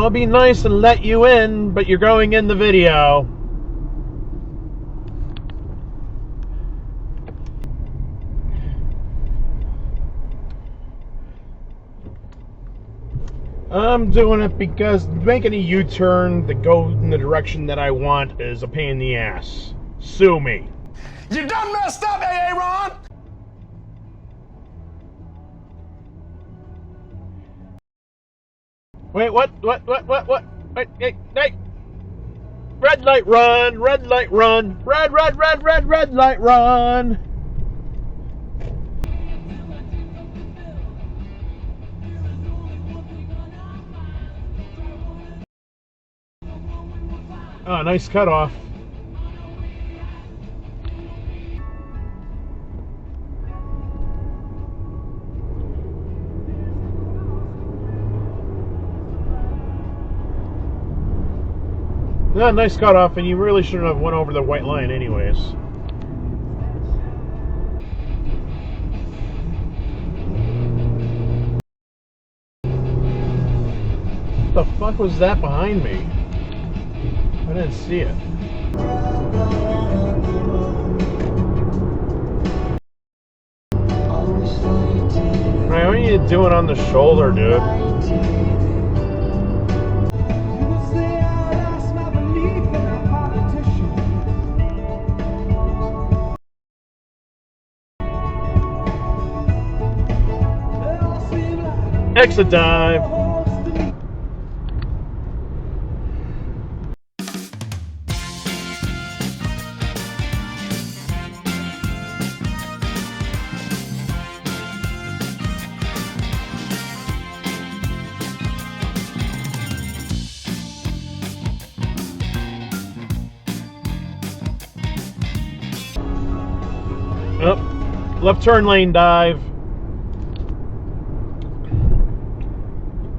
I'll be nice and let you in, but you're going in the video. I'm doing it because making a U-turn that goes in the direction that I want is a pain in the ass. Sue me. You done messed up, Aaron! Wait, what? Wait, hey! Red light run, red light run, red light run. Oh, nice cutoff. Yeah, nice cutoff, and you really shouldn't have went over the white line anyways. What the fuck was that behind me? I didn't see it. Right, what are you doing on the shoulder, dude? Exit dive. Oh, left turn lane dive.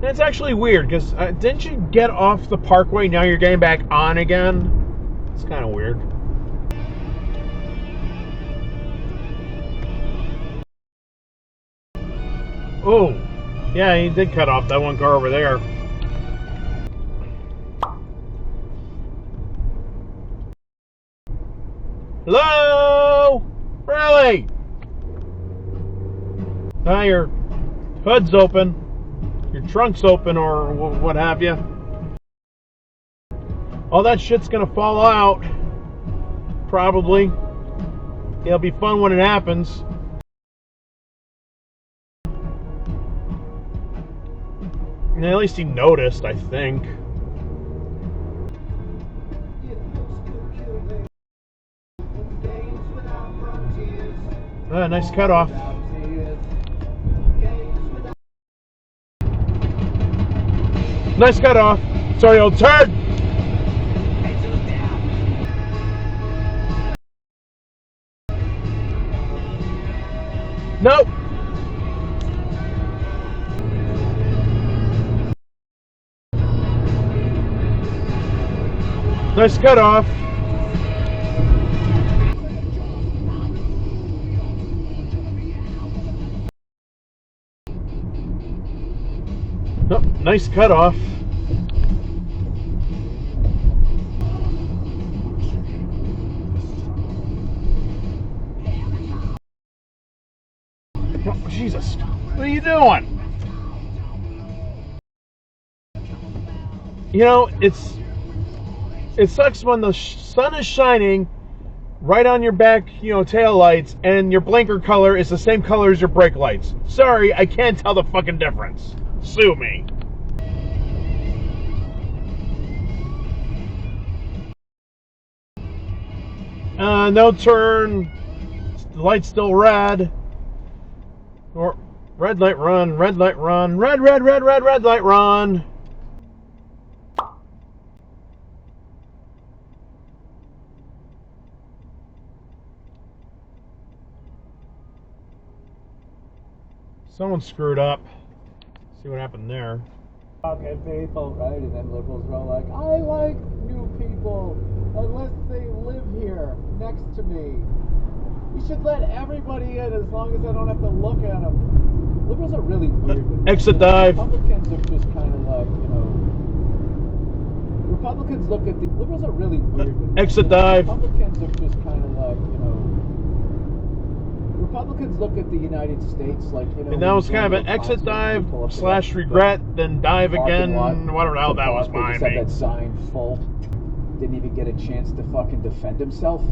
And it's actually weird because didn't you get off the parkway? Now you're getting back on again. It's kind of weird. Oh, yeah, he did cut off that one car over there. Hello? Really? Now your hood's open, your trunk's open, or what have you. All that shit's gonna fall out. Probably. It'll be fun when it happens. And at least he noticed, I think. Nice cutoff. Nice cutoff. Sorry, old turd. Nope. Nice cutoff. Oh, nice cutoff. Oh, Jesus, what are you doing? You know, it sucks when the sun is shining right on your back, tail lights, and your blinker color is the same color as your brake lights. Sorry, I can't tell the fucking difference. Sue me. No turn. The light's still red. Or red light run, red light run, red light run. Someone screwed up. See what happened there. Okay, faithful, right? And then liberals were all like, I like new people unless they live here next to me. You should let everybody in as long as I don't have to look at them. Liberals are really weird. Exit dive. Republicans are just kind of like, Republicans look at the liberals are really weird. With Exit dive. Republicans are just kind of like, you know. Republicans look at the United States like, you know. And that was kind of an exit dive / regret, then dive again, whatever the hell that was behind me. They just had that sign full. Didn't even get a chance to fucking defend himself.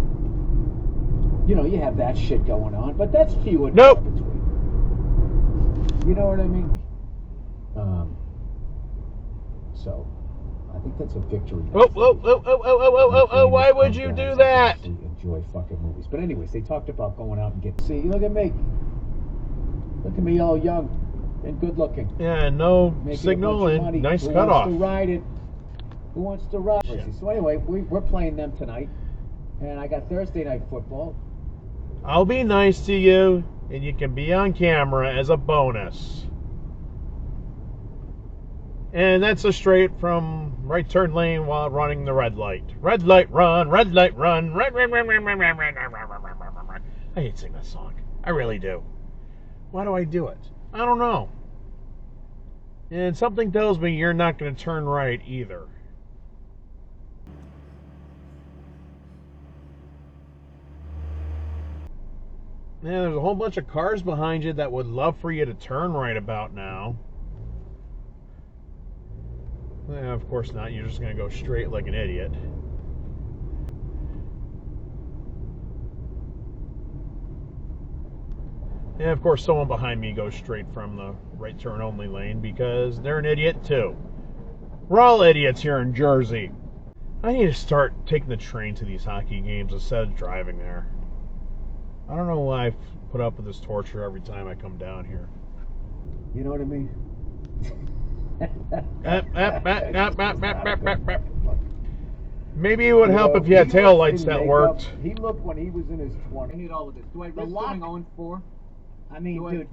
You know, you have that shit going on, but that's few and far between. You know what I mean? So, I think that's a victory. Oh, why would you do that? Enjoy fucking movies. But anyways, they talked about going out and getting... See, look at me. Look at me all young and good looking. Yeah, no Making signal and nice Who cutoff. wants to ride it? Who wants to ride it? Yeah. So anyway, we're playing them tonight. And I got Thursday night football. I'll be nice to you, and you can be on camera as a bonus. And that's a straight from right turn lane while running the red light. Red light run, red light run, red. I hate singing that song. I really do. Why do I do it? I don't know. And something tells me you're not going to turn right either. Yeah, there's a whole bunch of cars behind you that would love for you to turn right about now. Yeah, of course not. You're just going to go straight like an idiot. And of course someone behind me goes straight from the right turn only lane because they're an idiot too. We're all idiots here in Jersey. I need to start taking the train to these hockey games instead of driving there. I don't know why I put up with this torture every time I come down here. You know what I mean? Maybe it would help if you had tail lights that worked. He looked when he was in his 20s. I need all of this. Do I risk going 0-4? I mean, dude,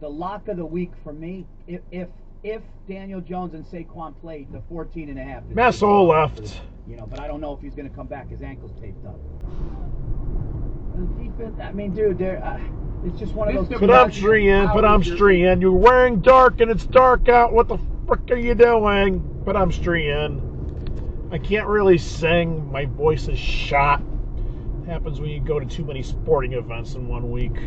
the lock of the week for me, if Daniel Jones and Saquon played, the 14.5. Massol left. You know, but I don't know if he's going to come back. His ankle's taped up. The defense, I mean, dude, it's just one of those. Put up in. You're wearing dark and it's dark out. What the frick are you doing? Put up in. I can't really sing. My voice is shot. It happens when you go to too many sporting events in 1 week.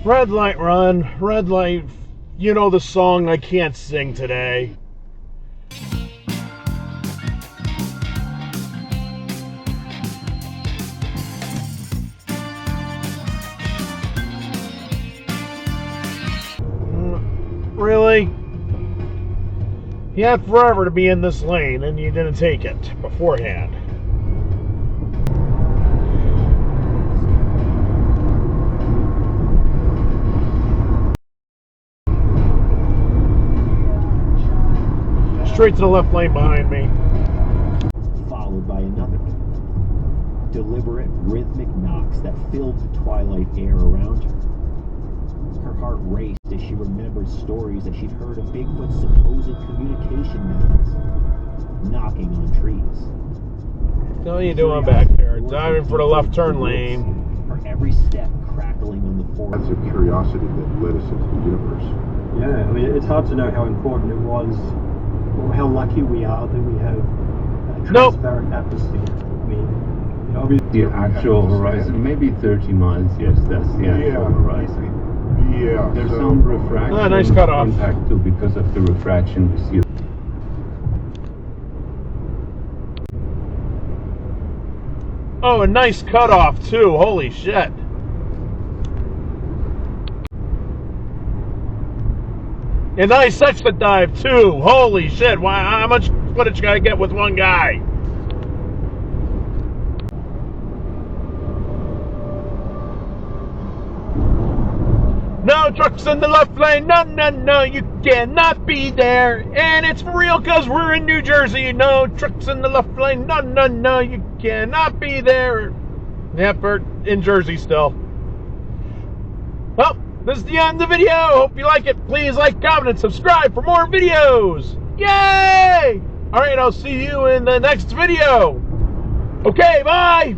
Red light run, red light. You know the song I can't sing today. Really? You had forever to be in this lane and you didn't take it beforehand. Straight to the left lane behind me. Followed by another. Deliberate, rhythmic knocks that filled the twilight air around her. Her heart raced as she remembered stories that she'd heard of Bigfoot's supposed communication methods. Knocking on trees. What are you doing back there? Diving for the left turn lane. Her every step crackling on the forest. That's a curiosity that led us into the universe. Yeah, I mean, it's hard to know how important it was, or how lucky we are that we have a transparent atmosphere. I mean, you know, obviously the actual horizon, maybe 30 miles, yes, that's the actual horizon. Yeah. There's some refraction. Nice cutoff. Contact too, because of the refraction we see. Oh, a nice cutoff too. Holy shit. A nice exit dive too. Holy shit. How much footage can I get with one guy? No trucks in the left lane. No, you cannot be there. And it's for real because we're in New Jersey. No trucks in the left lane. No, you cannot be there. Yep, we're in Jersey still. Well, this is the end of the video. Hope you like it. Please like, comment, and subscribe for more videos. Yay! Alright, I'll see you in the next video. Okay, bye!